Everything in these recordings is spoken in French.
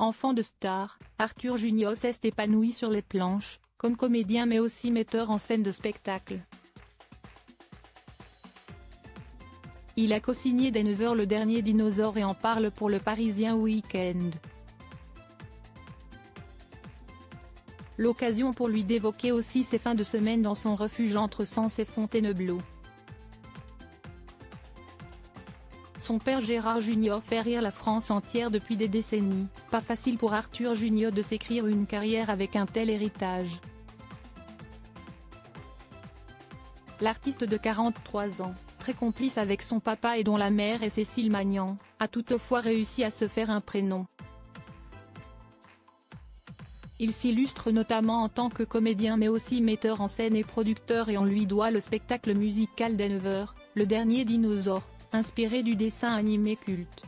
Enfant de star, Arthur Junior s'est épanoui sur les planches, comme comédien mais aussi metteur en scène de spectacle. Il a co-signé dès 9h Le Dernier Dinosaure et en parle pour le Parisien Week-end. L'occasion pour lui d'évoquer aussi ses fins de semaine dans son refuge entre Sens et Fontainebleau. Son père Gérard Junior fait rire la France entière depuis des décennies, pas facile pour Arthur Junior de s'écrire une carrière avec un tel héritage. L'artiste de 43 ans, très complice avec son papa et dont la mère est Cécile Magnan, a toutefois réussi à se faire un prénom. Il s'illustre notamment en tant que comédien mais aussi metteur en scène et producteur et on lui doit le spectacle musical dès 9h, Le Dernier Dinosaure, inspiré du dessin animé culte.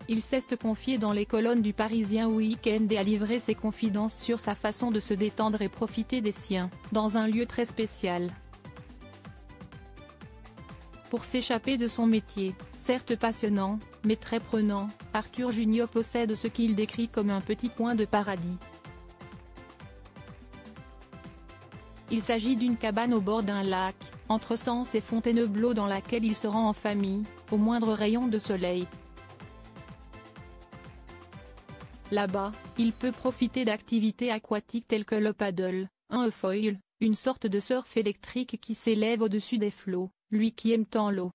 Il s'est confié dans les colonnes du Parisien Week-end et a livré ses confidences sur sa façon de se détendre et profiter des siens, dans un lieu très spécial. Pour s'échapper de son métier, certes passionnant, mais très prenant, Arthur Junior possède ce qu'il décrit comme un petit coin de paradis. Il s'agit d'une cabane au bord d'un lac, entre Sens et Fontainebleau dans laquelle il se rend en famille, au moindre rayon de soleil. Là-bas, il peut profiter d'activités aquatiques telles que le paddle, un foil, une sorte de surf électrique qui s'élève au-dessus des flots, lui qui aime tant l'eau.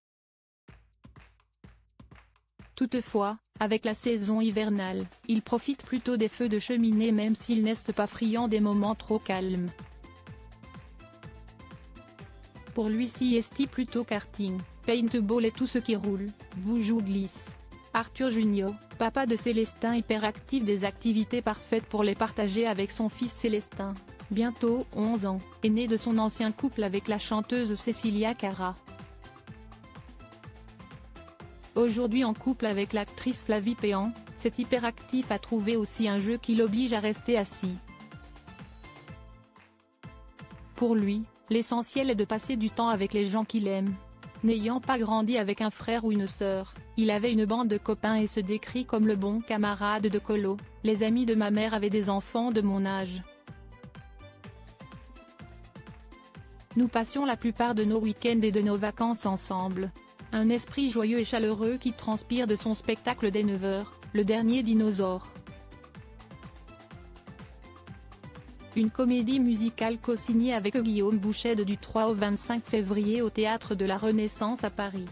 Toutefois, avec la saison hivernale, il profite plutôt des feux de cheminée même s'il n'est pas friand des moments trop calmes. Pour lui siesti plutôt karting, paintball et tout ce qui roule, bouge ou glisse. Arthur Junior, papa de Célestin hyperactif, des activités parfaites pour les partager avec son fils Célestin, bientôt 11 ans, est né de son ancien couple avec la chanteuse Cécilia Cara. Aujourd'hui en couple avec l'actrice Flavie Péan, cet hyperactif a trouvé aussi un jeu qui l'oblige à rester assis. Pour lui, l'essentiel est de passer du temps avec les gens qu'il aime. N'ayant pas grandi avec un frère ou une sœur, il avait une bande de copains et se décrit comme le bon camarade de colo. Les amis de ma mère avaient des enfants de mon âge. Nous passions la plupart de nos week-ends et de nos vacances ensemble. Un esprit joyeux et chaleureux qui transpire de son spectacle dès 9h, Le Dernier Dinosaure. Une comédie musicale co-signée avec Guillaume Bouchet du 3 au 25 février au Théâtre de la Renaissance à Paris.